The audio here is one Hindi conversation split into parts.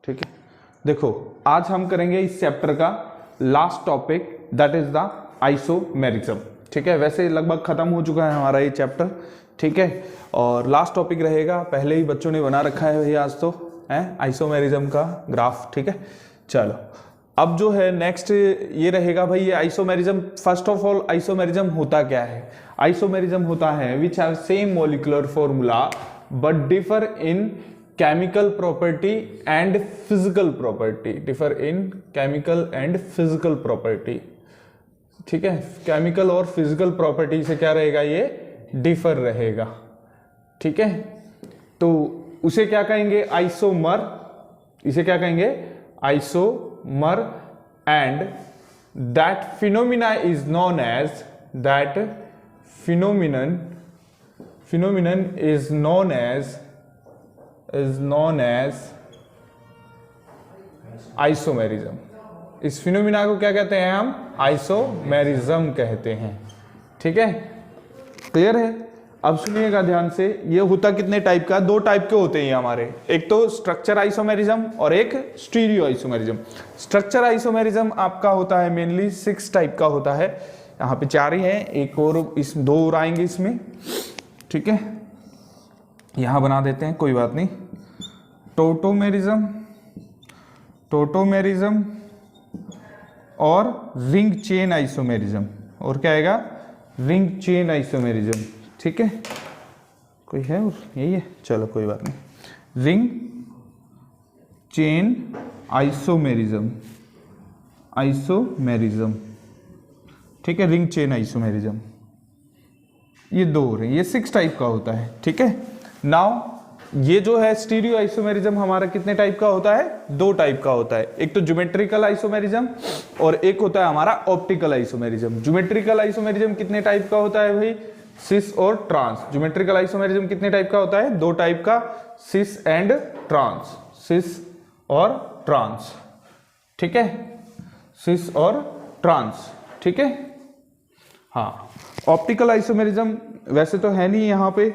ठीक है, देखो आज हम करेंगे इस चैप्टर का last topic, that is the isomerism. ठीक है, वैसे लगभग खत्म हो चुका है हमारा ये चैप्टर। ठीक है, और लास्ट टॉपिक रहेगा, पहले ही बच्चों ने बना रखा है भैया आज तो है आइसोमेरिज्म का ग्राफ। ठीक है, चलो अब जो है नेक्स्ट ये रहेगा भाई, ये isomerism, first of all isomerism होता क्या है? आइसोमेरिज्म होता है which have same molecular formula but differ in chemical property and physical property, differ in chemical and physical property. ठीक है, केमिकल और फिजिकल प्रॉपर्टी से क्या रहेगा, ये डिफर रहेगा। ठीक है, तो उसे क्या कहेंगे, आइसोमर, इसे क्या कहेंगे, isomer, and that phenomena is known as, that phenomenon is known as isomerism. इस फिनोमिना को क्या कहते हैं हम, आइसोमेरिज्म कहते हैं। ठीक है, क्लियर है? अब सुनिएगा ध्यान से, ये होता कितने टाइप का, दो टाइप के होते हैं हमारे, एक तो स्ट्रक्चर आइसोमेरिज्म और एक स्टीरियो आइसोमेरिज्म। स्ट्रक्चर आइसोमेरिज्म आपका होता है मेनली 6 टाइप का होता है, यहाँ पे 4 ही हैं, एक और इस 2 और आएंगे इसमें। ठीक है, यहाँ बना देते हैं, कोई बात नहीं। टोटोमेरिज्म और रिंग चेन आइसोमेरिज्म, और क्या आएगा, रिंग चेन आइसोमेरिज्म। ठीक है, कोई है और यही है, चलो कोई बात नहीं। रिंग चेन आइसोमेरिज्म, ठीक है, रिंग चेन आइसोमेरिज्म, ये 2 हो रहे हैं, ये 6 टाइप का होता है। ठीक है, नाउ ये जो है स्टीरियो आइसोमेरिज्म हमारा कितने टाइप का होता है, 2 टाइप का होता है, एक तो ज्योमेट्रिकल आइसोमेरिज्म और एक होता है हमारा ऑप्टिकल आइसोमेरिज्म। ज्योमेट्रिकल आइसोमेरिज्म कितने टाइप का होता है भाई, सिस और ट्रांस। ज्योमेट्रिकल आइसोमेरिज्म कितने टाइप का होता है, 2 टाइप का, सिस एंड ट्रांस, सिस और ट्रांस। ठीक है, सिस और ट्रांस। ठीक है, हाँ, ऑप्टिकल आइसोमेरिज्म वैसे तो है नहीं यहाँ पे,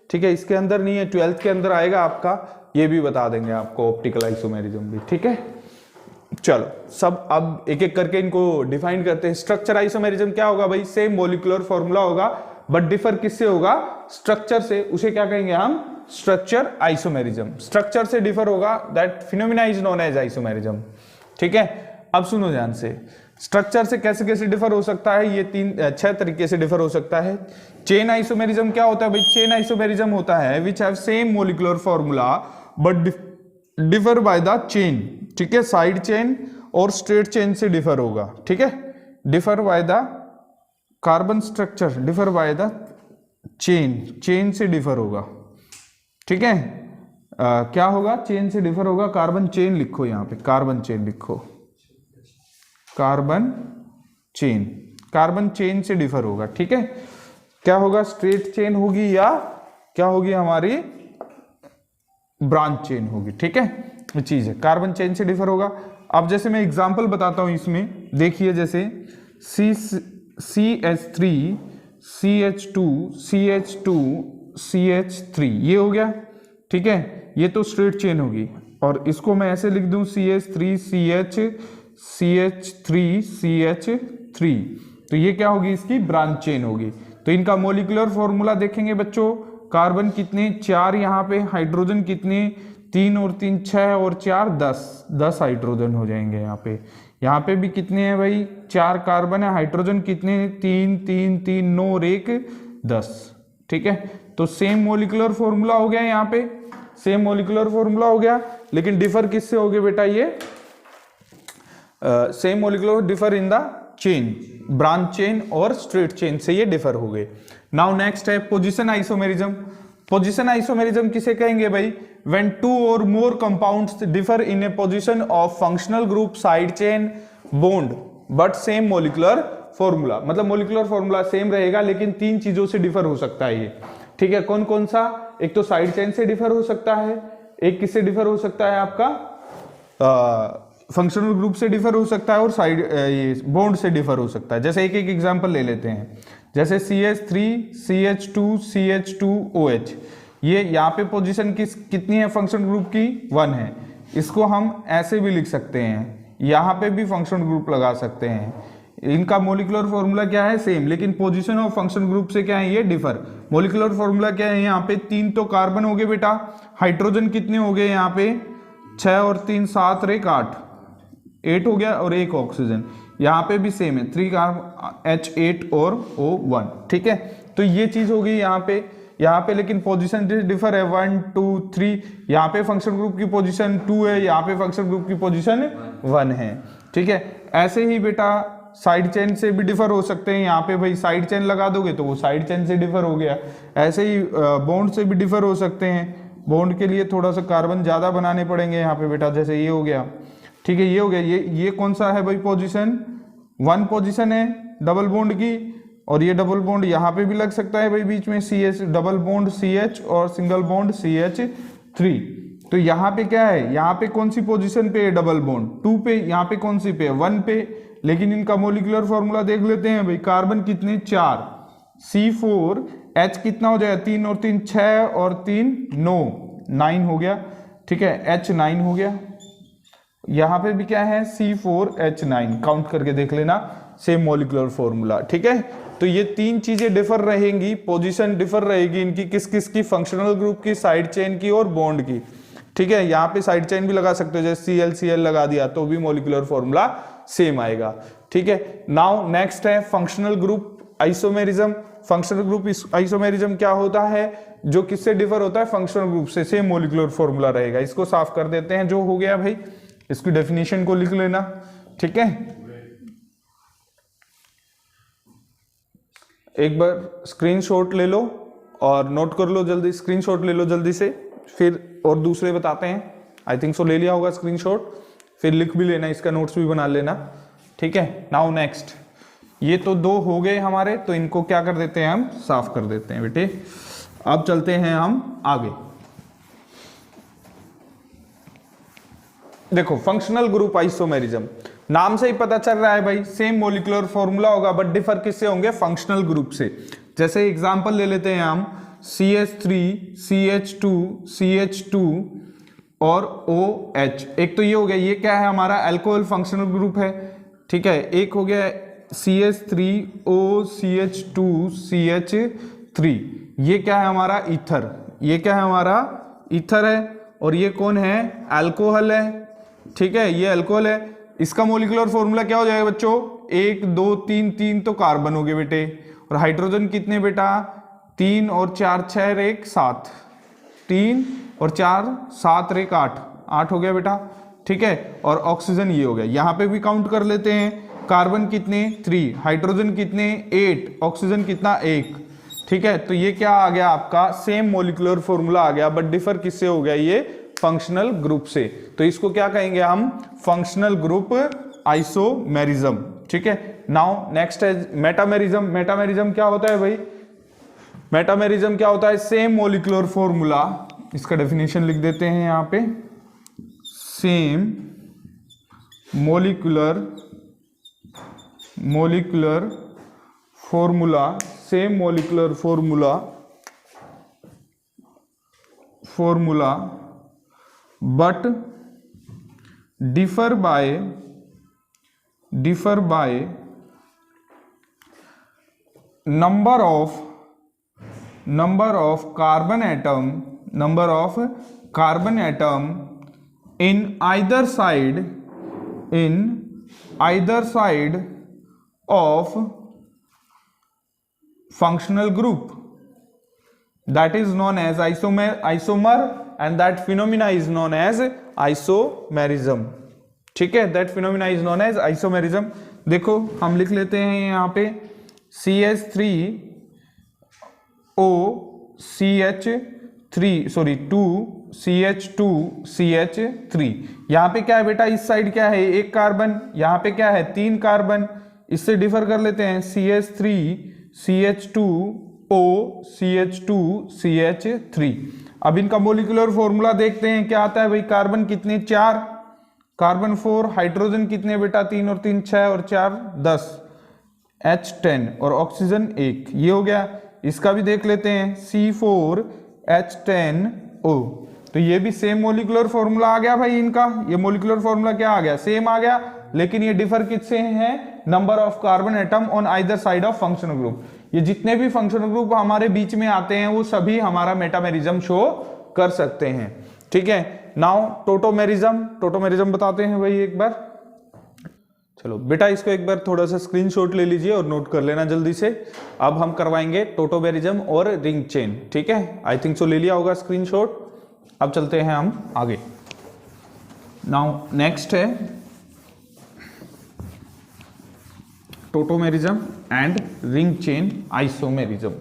ठीक है, इसके अंदर नहीं है, 12th के अंदर आएगा आपका, ये भी बता देंगे आपको ऑप्टिकल आइसोमेरिज्म भी। ठीक है, चलो सब अब एक एक करके इनको डिफाइन करते हैं। स्ट्रक्चर आइसोमेरिज्म क्या होगा भाई, सेम मॉलिक्यूलर फॉर्मूला होगा बट डिफर किससे होगा, स्ट्रक्चर से, उसे क्या कहेंगे हम, स्ट्रक्चर आइसोमेरिज्म। स्ट्रक्चर से डिफर होगा, that phenomena is known as isomerism. ठीक है, अब सुनो ध्यान से, स्ट्रक्चर से कैसे कैसे डिफर हो सकता है, ये 6 तरीके से डिफर हो सकता है। चेन आइसोमेरिज्म क्या होता है भाई, चेन आइसोमेरिज्म होता है which have same molecular formula but differ by the chain. ठीक है, साइड चेन और स्ट्रेट चेन से डिफर होगा। ठीक है, differ by the carbon structure, differ by the chain से डिफर होगा। ठीक है, क्या होगा, चेन से डिफर होगा, कार्बन चेन लिखो, यहाँ पे कार्बन चेन लिखो, कार्बन चेन से डिफर होगा। ठीक है, क्या होगा, स्ट्रेट चेन होगी या क्या होगी, हमारी ब्रांच चेन होगी। ठीक है, ये चीज है, कार्बन चेन से डिफर होगा। अब जैसे मैं एग्जांपल बताता हूं इसमें, देखिए जैसे CH3 CH2 CH2 CH3 ये हो गया। ठीक है, ये तो स्ट्रेट चेन होगी, और इसको मैं ऐसे लिख दूं CH3 CH3 तो ये क्या होगी, इसकी ब्रांच चेन होगी। तो इनका मॉलिक्यूलर फॉर्मूला देखेंगे बच्चों, कार्बन कितने, 4 यहाँ पे, हाइड्रोजन कितने, 3 और 3 6 और 4 10 हाइड्रोजन हो जाएंगे यहाँ पे भी कितने हैं भाई, 4 कार्बन है, हाइड्रोजन कितने, 3 3 3 9 और 1 10। ठीक है, तो सेम मॉलिक्यूलर फॉर्मूला हो गया यहाँ पे, सेम मॉलिक्यूलर फॉर्मूला हो गया, लेकिन डिफर किससे हो गए बेटा, ये same molecular differ in the chain, branch chain और स्ट्रेट चेन से ये डिफर हो गए। नाउ नेक्स्ट है पोजीशन आइसोमेरिज्म। पोजीशन आइसोमेरिज्म किसे कहेंगे भाई, व्हेन 2 और more compounds differ in a position of functional group side chain bond but same molecular formula. मतलब मॉलिक्यूलर फॉर्मूला सेम रहेगा लेकिन 3 चीजों से डिफर हो सकता है ये। ठीक है, कौन कौन सा, एक तो साइड चेन से डिफर हो सकता है, एक किससे डिफर हो सकता है, आपका फंक्शनल ग्रुप से डिफर हो सकता है, और साइड ये बॉन्ड से डिफर हो सकता है। जैसे एक एक एग्जांपल ले लेते हैं, जैसे CH3 CH2 CH2OH, ये यहाँ पे पोजीशन कितनी है फंक्शनल ग्रुप की, 1 है। इसको हम ऐसे भी लिख सकते हैं, यहाँ पे भी फंक्शनल ग्रुप लगा सकते हैं। इनका मोलिकुलर फॉर्मूला क्या है, सेम, लेकिन पोजीशन ऑफ फंक्शनल ग्रुप से क्या है, ये डिफर। मोलिकुलर फॉर्मूला क्या है, यहाँ पे 3 तो कार्बन हो गए बेटा, हाइड्रोजन कितने हो गए यहाँ पे 6 और 3 7 और 1 8 हो गया, और 1 ऑक्सीजन। यहाँ पे भी सेम है 3 कार्बन H8 और O1, ठीक है। तो ये चीज हो गई यहाँ पे लेकिन पोजीशन डिफर है 1 2 3। यहाँ पे फंक्शन ग्रुप की पोजीशन 2 है, यहाँ पे फंक्शन ग्रुप की पोजीशन 1 है, ठीक है। ऐसे ही बेटा साइड चेन से भी डिफर हो सकते हैं। यहाँ पे भाई साइड चेन लगा दोगे तो वो साइड चेन से डिफर हो गया। ऐसे ही बॉन्ड से भी डिफर हो सकते हैं। बॉन्ड के लिए थोड़ा सा कार्बन ज्यादा बनाने पड़ेंगे यहाँ पे बेटा, जैसे ये हो गया, ठीक है। ये हो गया, ये कौन सा है भाई पोजीशन, 1 पोजीशन है डबल बॉन्ड की, और ये डबल बॉन्ड यहाँ पे भी लग सकता है भाई बीच में CH, डबल बॉन्ड CH और सिंगल बॉन्ड CH3। तो यहाँ पे क्या है, यहाँ पे कौन सी पोजीशन पे है डबल बॉन्ड, 2 पे, यहाँ पे कौन सी पे, 1 पे। लेकिन इनका मोलिकुलर फॉर्मूला देख लेते हैं भाई, कार्बन कितने 4, C4, H कितना हो जाएगा 3 और 3 6 और 3 9 हो गया, ठीक है, H9 हो गया। यहाँ पे भी क्या है C4H9, काउंट करके देख लेना, सेम मोलिकुलर फॉर्मूला, ठीक है। तो ये 3 चीजें डिफर रहेंगी, पोजीशन डिफर रहेगी इनकी, किस किस की, फंक्शनल ग्रुप की, साइड चेन की और बॉन्ड की, ठीक है। यहाँ पे साइड चेन भी लगा सकते हो, जैसे Cl लगा दिया तो भी मोलिकुलर फॉर्मूला सेम आएगा, ठीक है। नाउ नेक्स्ट है functional group isomerism. Functional group isomerism क्या होता है, जो किससे डिफर होता है, फंक्शनल ग्रुप से, सेम मोलिकुलर फॉर्मूला रहेगा। इसको साफ कर देते हैं, जो हो गया भाई, इसकी डेफिनेशन को लिख लेना, ठीक है। एक बार स्क्रीनशॉट ले लो और नोट कर लो जल्दी, स्क्रीनशॉट ले लो जल्दी से, फिर और दूसरे बताते हैं। आई थिंक सो ले लिया होगा स्क्रीनशॉट, फिर लिख भी लेना, इसका नोट्स भी बना लेना, ठीक है। नाउ नेक्स्ट, ये तो 2 हो गए हमारे, तो इनको क्या कर देते हैं, हम साफ कर देते हैं बेटे। अब चलते हैं हम आगे। देखो फंक्शनल ग्रुप आइसोमेरिज्म, नाम से ही पता चल रहा है भाई, सेम मोलिकुलर फॉर्मूला होगा, बट डिफर किससे होंगे, फंक्शनल ग्रुप से। जैसे एग्जांपल ले लेते हैं हम, CH3 CH2 CH2 और OH। एक तो ये हो गया, ये क्या है हमारा अल्कोहल फंक्शनल ग्रुप है, ठीक है। एक हो गया CH3O CH2 CH3, ये क्या है हमारा ईथर, ये क्या है हमारा ईथर है, और ये कौन है, अल्कोहल है, ठीक है, ये अल्कोहल है। इसका मोलिकुलर फॉर्मूला क्या हो जाएगा बच्चों, 1 2 3 तो कार्बन हो गए बेटे, और हाइड्रोजन कितने बेटा, 3 और 4 6 और 1 7, 3 और 4 7 और 1 8 हो गया बेटा, ठीक है। और ऑक्सीजन ये हो गया, यहाँ पे भी काउंट कर लेते हैं, कार्बन कितने 3, हाइड्रोजन कितने 8, ऑक्सीजन कितना 1, ठीक है। तो ये क्या आ गया आपका, सेम मोलिकुलर फॉर्मूला आ गया, बट डिफर किससे हो गया, ये फंक्शनल ग्रुप से। तो इसको क्या कहेंगे हम, फंक्शनल ग्रुप आइसोमेरिज्म, ठीक है। नाउ नेक्स्ट है मेटामेरिज्म। मेटामेरिज्म क्या होता है भाई, मेटामेरिज्म क्या होता है, सेम मोलिकुलर फॉर्मूला, इसका डेफिनेशन लिख देते हैं यहाँ पे, same molecular formula, same molecular formula but differ by number of carbon atom in either side of functional group, that is known as isomer and that phenomena is known as isomerism, ठीक है। that phenomena is known as isomerism। देखो हम लिख लेते हैं यहाँ पे CH3O CH3 sorry 2 CH2 CH3। यहाँ पे क्या है बेटा, इस साइड क्या है, 1 कार्बन, यहाँ पे क्या है 3 कार्बन, इससे डिफर कर लेते हैं, CH3 CH2O CH2 CH3। अब इनका मोलिकुलर फॉर्मूला देखते हैं क्या आता है भाई, कार्बन कितने 4, कार्बन 4, हाइड्रोजन कितने बेटा 3 और 3 6 और 4 10, H10 और ऑक्सीजन 1, ये हो गया। इसका भी देख लेते हैं C4H10O, तो ये भी सेम मोलिकुलर फॉर्मूला आ गया भाई इनका, ये मोलिकुलर फॉर्मूला क्या आ गया, सेम आ गया, लेकिन ये डिफर किससे है, number of carbon atom on either side of functional group. ये जितने भी फंक्शनल ग्रुप हमारे बीच में आते हैं वो सभी हमारा मेटामेरिज्म शो कर सकते हैं, ठीक है। नाउ टोटोमेरिज्म, टोटोमेरिज्म बताते हैं भाई एक बार। चलो बेटा इसको एक बार थोड़ा सा स्क्रीनशॉट ले लीजिए और नोट कर लेना जल्दी से। अब हम करवाएंगे टोटोमेरिज्म और रिंग चेन, ठीक है, आई थिंक सो ले लिया होगा स्क्रीनशॉट। अब चलते हैं हम आगे। नाउ नेक्स्ट है tautomerism and ring chain isomerism.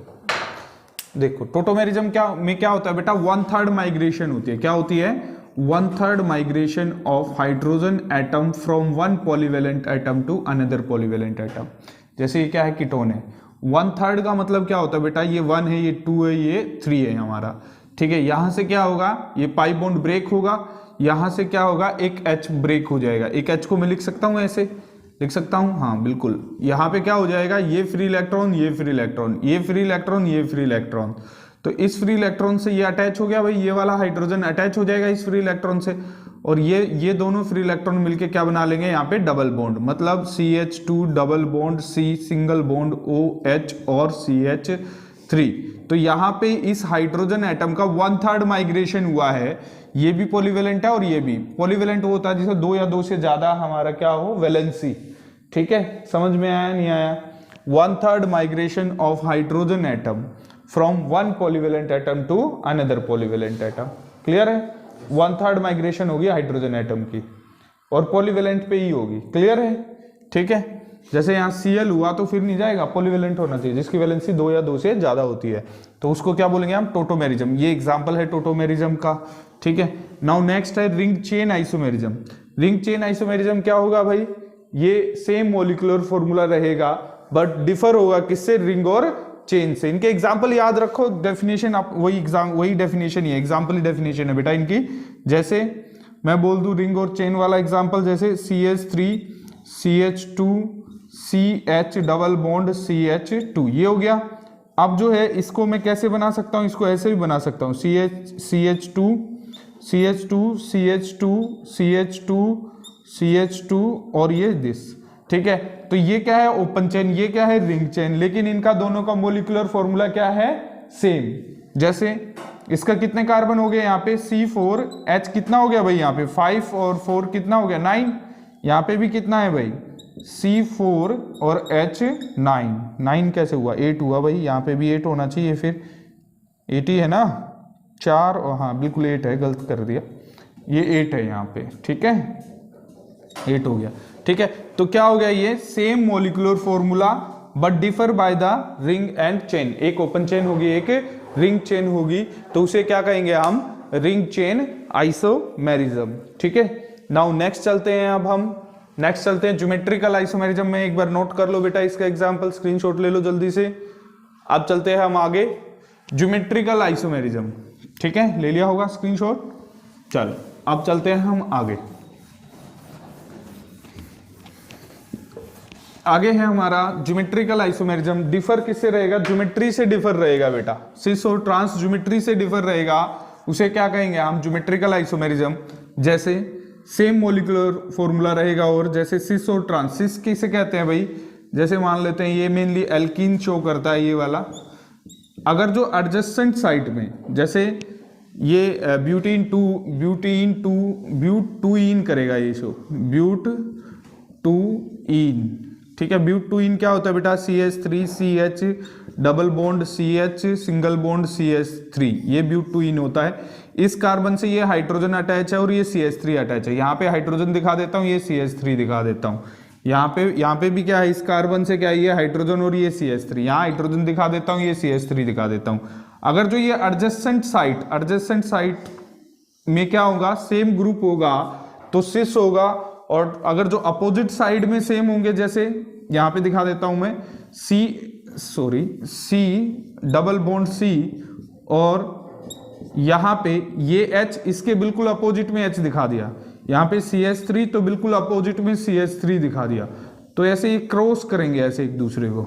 देखो टोटोमेरिज्म क्या होता है बेटा, 1/3 माइग्रेशन होती है। क्या होती है, 1/3 migration of hydrogen atom from one polyvalent atom to another polyvalent atom. जैसे ये क्या है, कीटोन है, 1/3 का मतलब क्या होता है बेटा, ये 1 है, ये 2 है, ये 3 है हमारा, ठीक है। यहां से क्या होगा, ये पाई बॉन्ड ब्रेक होगा, यहां से क्या होगा, एक H ब्रेक हो जाएगा। एक H को मैं लिख सकता हूं, ऐसे लिख सकता हूं, हाँ बिल्कुल। यहां पे क्या हो जाएगा, ये फ्री इलेक्ट्रॉन, ये फ्री इलेक्ट्रॉन, ये फ्री इलेक्ट्रॉन, ये फ्री इलेक्ट्रॉन। तो इस फ्री इलेक्ट्रॉन से ये अटैच हो गया भाई, ये वाला हाइड्रोजन अटैच हो जाएगा इस फ्री इलेक्ट्रॉन से, और ये दोनों फ्री इलेक्ट्रॉन मिलके क्या बना लेंगे, यहाँ पे डबल बॉन्ड, मतलब CH2 double bond C single bond OH और CH3। तो यहाँ पे इस हाइड्रोजन एटम का 1/3 माइग्रेशन हुआ है। ये भी पॉलीवेलेंट है और ये भी पॉलीवेलेंट होता है जिसे 2 या 2 से ज्यादा हमारा क्या हो, वैलेंसी, ठीक है। समझ में आया नहीं आया, 1/3 migration of hydrogen atom from one polyvalent atom to another polyvalent atom. Clear है, 1/3 माइग्रेशन होगी हाइड्रोजन एटम की और पॉलीवेलेंट पे ही होगी। क्लियर है, ठीक है। जैसे यहाँ Cl हुआ तो फिर नहीं जाएगा, पॉलीवेलेंट होना चाहिए जिसकी वैलेंसी 2 या 2 से ज्यादा होती है, तो उसको क्या बोलेंगे हम, टोटोमेरिज्म। ये एग्जांपल है टोटोमेरिज्म का, ठीक है। नाउ नेक्स्ट है ring chain isomerism. Ring chain isomerism क्या होगा भाई, ये सेम मोलिकुलर फॉर्मूला रहेगा बट डिफर होगा किससे, रिंग और चेन से। इनके एग्जांपल याद रखो, डेफिनेशन आप वही डेफिनेशन ही है, एग्जांपल ही डेफिनेशन है बेटा इनकी। जैसे मैं बोल दूं रिंग और चेन वाला एग्जांपल, जैसे CH3 CH2 CH double bond CH2, ये हो गया। अब जो है इसको मैं कैसे बना सकता हूं, इसको ऐसे भी बना सकता हूं, CH2 CH2 और ये दिस, ठीक है। तो ये क्या है, ओपन चेन, ये क्या है, रिंग चेन, लेकिन इनका दोनों का मोलिकुलर फॉर्मूला क्या है, सेम। जैसे इसका कितने कार्बन हो गए, यहाँ पे C4H कितना हो गया भाई, यहाँ पे 5 और 4 कितना हो गया, 9। यहाँ पे भी कितना है भाई, C4 और H 9 कैसे हुआ, 8 हुआ भाई, यहाँ पे भी 8 होना चाहिए, फिर 8 ही है ना, 4 और हाँ बिल्कुल 8 है, गलत कर दिया, ये 8 है यहाँ पे, ठीक है, 8 हो गया, ठीक है। तो क्या हो गया, ये same molecular formula but differ by the ring and chain. एक ओपन चेन होगी, एक रिंग चेन होगी, तो उसे क्या कहेंगे हम, रिंग चेन आइसोमेरिज्म, ठीक है। नाउ नेक्स्ट चलते हैं, अब हम नेक्स्ट चलते हैं ज्योमेट्रिकल आइसोमेरिज्म में। एक बार नोट कर लो बेटा इसका एग्जांपल, स्क्रीनशॉट ले लो जल्दी से। अब चलते हैं हम आगे, ज्योमेट्रिकल आइसोमेरिज्म, ठीक है, ले लिया होगा स्क्रीनशॉट। चलो अब चलते हैं हम आगे। आगे है हमारा ज्योमेट्रिकल आइसोमेरिज्म। डिफर किससे रहेगा, ज्योमेट्री से डिफर रहेगा बेटा, सिस और ट्रांस ज्योमेट्री से डिफर रहेगा, उसे क्या कहेंगे हम, ज्योमेट्रिकल आइसोमेरिज्म। जैसे सेम मोलिकुलर फॉर्मूला रहेगा, और जैसे सिस और ट्रांस, सिस किसे कहते हैं भाई, जैसे मान लेते हैं ये मेनली एल्कीन शो करता है ये वाला, अगर जो एडजेसेंट साइड में, जैसे ये ब्यूटीन करेगा ये शो, ब्यूट-2-इन, ठीक है। ब्यूट-2-इन क्या होता है बेटा, CH3 CH double bond CH single bond CH3, ये ब्यूट-2-इन होता है। इस कार्बन से ये हाइड्रोजन अटैच है और ये CH3 अटैच है। यहाँ पे हाइड्रोजन दिखा देता हूँ, ये CH3 दिखा देता हूँ। यहाँ पे भी क्या है, इस कार्बन से क्या है, ये हाइड्रोजन और ये CH3, यहाँ हाइड्रोजन दिखा देता हूँ, ये CH3 दिखा देता हूँ। अगर जो ये एडजेसेंट साइट में क्या होगा, सेम ग्रुप होगा तो सिस होगा, और अगर जो अपोजिट साइड में सेम होंगे, जैसे यहाँ पे दिखा देता हूं मैं, C डबल बॉन्ड C, और यहाँ पे ये H इसके बिल्कुल अपोजिट में H दिखा दिया, यहाँ पे CH3 तो बिल्कुल अपोजिट में CH3 दिखा दिया, तो ऐसे ये क्रॉस करेंगे ऐसे एक दूसरे को,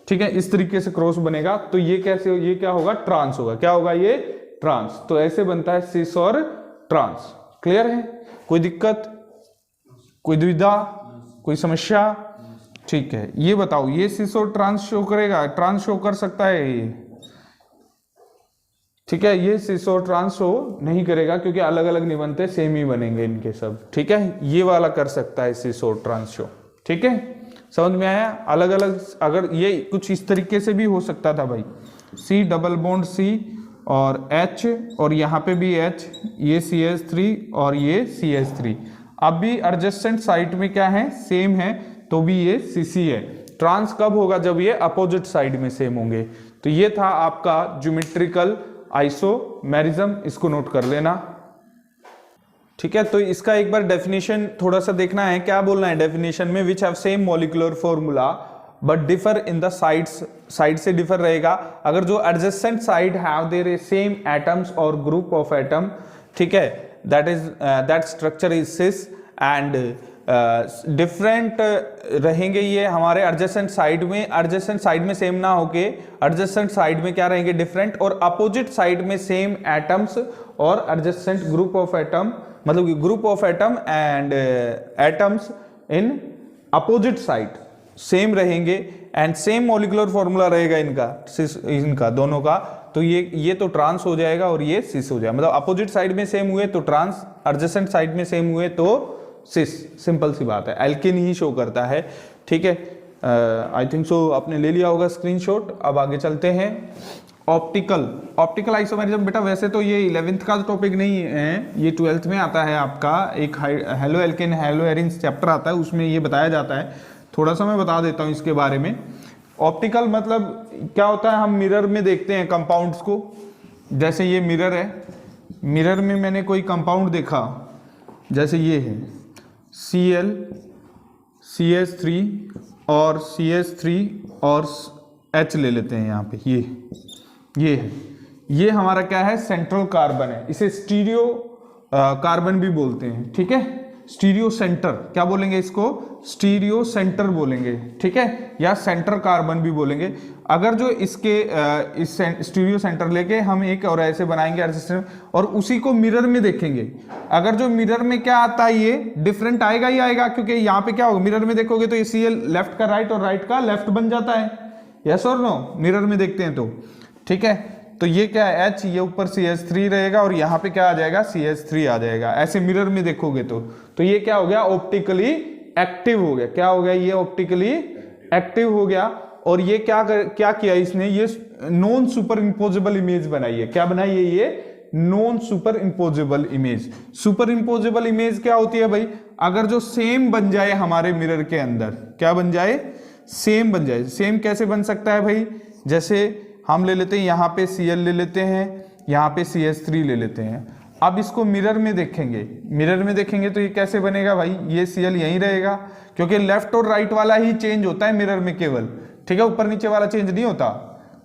ठीक है, इस तरीके से क्रॉस बनेगा। तो ये कैसे, ये क्या होगा, ट्रांस होगा। क्या होगा, ये ट्रांस। तो ऐसे बनता है सिस और ट्रांस। क्लियर है? कोई दिक्कत, कोई दुविधा, कोई समस्या? ठीक है, ये बताओ, ये सिस और ट्रांस शो करेगा? ट्रांस शो कर सकता है ये? ठीक है, ये सिस और ट्रांस शो नहीं करेगा क्योंकि अलग अलग नहीं बनते, सेम ही बनेंगे इनके सब। ठीक है, ये वाला कर सकता है सिस और ट्रांस शो। ठीक है, समझ में आया? अलग अलग, अगर ये कुछ इस तरीके से भी हो सकता था भाई, C डबल बॉन्ड C और H और यहाँ पे भी H, ये CH3 और ये CH3। अब भी एडजेसेंट साइड में क्या है? सेम है, तो भी ये CC है। ट्रांस कब होगा? जब ये अपोजिट साइड में सेम होंगे। तो ये था आपका ज्योमेट्रिकल आइसोमेरिज्म, इसको नोट कर लेना। ठीक है, तो इसका एक बार डेफिनेशन थोड़ा सा देखना है। क्या बोलना है डेफिनेशन में? Which have same molecular formula but differ in the sides, side से डिफर रहेगा। अगर जो adjacent side have their same atoms और ग्रुप ऑफ एटम, ठीक है, that structure is cis and different रहेंगे ये हमारे एडजेसेंट साइड में। एडजेसेंट साइड में सेम ना होके एडजेसेंट साइड में क्या रहेंगे? डिफरेंट। और अपोजिट साइड में सेम एटम्स और एडजेसेंट ग्रुप ऑफ एटम, मतलब group of atom and atoms in opposite side same रहेंगे एंड सेम मॉलिक्यूलर फॉर्मूला रहेगा इनका दोनों का। तो ये तो ट्रांस हो जाएगा और ये सिस हो जाएगा। मतलब अपोजिट साइड में सेम हुए तो ट्रांस, एडजेसेंट साइड में सेम हुए तो सिस। सिंपल सी बात है, एल्केन ही शो करता है। ठीक है, आई थिंक सो आपने ले लिया होगा स्क्रीनशॉट। अब आगे चलते हैं। ऑप्टिकल आइसोमेरिज्म, बेटा वैसे तो ये 11th का टॉपिक नहीं है, ये 12th में आता है आपका। एक halo alkane hello arenes chapter आता है, उसमें ये बताया जाता है। थोड़ा सा मैं बता देता हूँ इसके बारे में। ऑप्टिकल मतलब क्या होता है? हम मिरर में देखते हैं कंपाउंड्स को। जैसे ये मिरर है, मिरर में मैंने कोई कंपाउंड देखा, जैसे ये है Cl CH3 और CH3 और H ले लेते हैं यहाँ पे। ये है, ये हमारा क्या है? सेंट्रल कार्बन है। इसे स्टीरियो कार्बन भी बोलते हैं। ठीक है, स्टीरियो सेंटर, क्या बोलेंगे इसको? स्टीरियो सेंटर बोलेंगे। ठीक है, या सेंटर कार्बन भी बोलेंगे। अगर जो इसके इस स्टीरियो सेंटर लेके हम एक और ऐसे बनाएंगे और उसी को मिरर में देखेंगे। अगर जो मिरर में क्या आता है, ये डिफरेंट आएगा ही आएगा, क्योंकि यहाँ पे क्या होगा? मिरर में देखोगे तो ये Cl लेफ्ट का राइट और राइट का लेफ्ट बन जाता है। यस और नो? मिरर में देखते हैं तो। ठीक है, तो ये क्या है? H, ये ऊपर CH3 रहेगा और यहाँ पे क्या आ जाएगा? CH3 आ जाएगा। ऐसे मिरर में देखोगे तो ये क्या हो गया? ऑप्टिकली एक्टिव हो गया। क्या हो गया? ये ऑप्टिकली एक्टिव हो गया। और ये क्या किया इसने? ये नॉन सुपर इम्पोजेबल इमेज बनाई है। क्या बनाई है? ये non super imposable image. Super imposable image क्या होती है भाई? अगर जो सेम बन जाए हमारे मिरर के अंदर, क्या बन जाए? सेम बन जाए। सेम कैसे बन सकता है भाई? जैसे हम ले लेते हैं, यहाँ पे Cl ले लेते हैं, यहाँ पे CH3 ले लेते हैं। अब इसको मिरर में देखेंगे, मिरर में देखेंगे तो ये कैसे बनेगा भाई? ये Cl यहीं रहेगा, क्योंकि लेफ्ट और राइट वाला ही चेंज होता है मिरर में केवल। ठीक है, ऊपर नीचे वाला चेंज नहीं होता।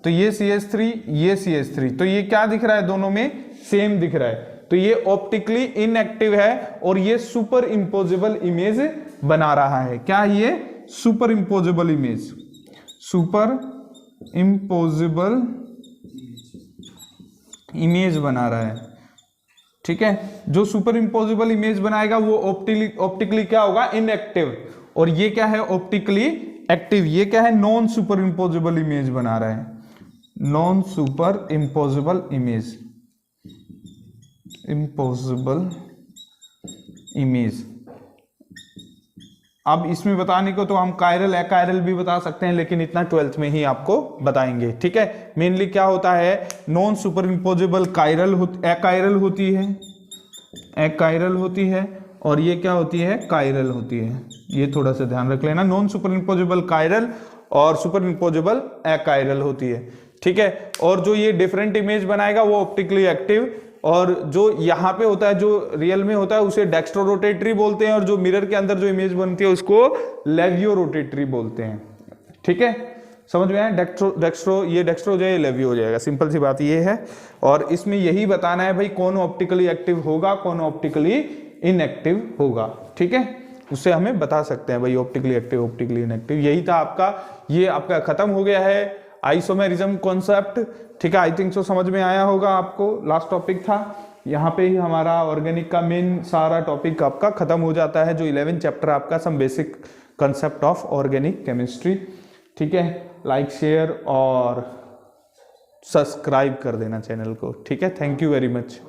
तो ये CH3, ये CH3, तो ये क्या दिख रहा है? दोनों में सेम दिख रहा है। तो ये ऑप्टिकली इनएक्टिव है और ये सुपर इम्पोजेबल इमेज बना रहा है। क्या ये? Super imposable image, super imposable image बना रहा है। ठीक है, जो सुपर इम्पोजिबल इमेज बनाएगा वो ऑप्टिकली क्या होगा? इनएक्टिव। और ये क्या है? Optically active. ये क्या है? नॉन सुपर इम्पोजिबल इमेज बना रहा है। Non super imposable image, imposable image. अब इसमें बताने को तो हम कायरल अकायरल भी बता सकते हैं, लेकिन इतना 12th में ही आपको बताएंगे। ठीक है, मेनली क्या होता है? नॉन सुपर इम्पोजेबल अकायरल होती है, अकायरल होती है, और ये क्या होती है? कायरल होती है। ये थोड़ा सा ध्यान रख लेना। नॉन सुपर इम्पोजेबल कायरल और सुपर इम्पोजेबल अकायरल होती है। ठीक है, और जो ये डिफरेंट इमेज बनाएगा वो ऑप्टिकली एक्टिव, और जो यहाँ पे होता है, जो रियल में होता है, उसे डेक्स्ट्रो रोटेटरी बोलते हैं, और जो मिरर के अंदर जो इमेज बनती है उसको लेवियो रोटेटरी बोलते हैं। ठीक है, समझ में आया? डेक्स्ट्रो ये डेक्स्ट्रो हो जाए, लेवियो हो जाएगा। सिंपल सी बात ये है। और इसमें यही बताना है भाई कौन ऑप्टिकली एक्टिव होगा, कौन ऑप्टिकली इनएक्टिव होगा। ठीक है, उससे हमें बता सकते हैं भाई ऑप्टिकली एक्टिव, ऑप्टिकली इनएक्टिव। यही था आपका, ये आपका खत्म हो गया है। आइसोमेरिज्म कॉन्सेप्ट, ठीक है, आई थिंक सो समझ में आया होगा आपको। लास्ट टॉपिक था, यहाँ पे ही हमारा ऑर्गेनिक का मेन सारा टॉपिक आपका खत्म हो जाता है, जो 11 चैप्टर आपका some basic concept of organic chemistry. ठीक है, लाइक शेयर और सब्सक्राइब कर देना चैनल को। ठीक है, थैंक यू वेरी मच।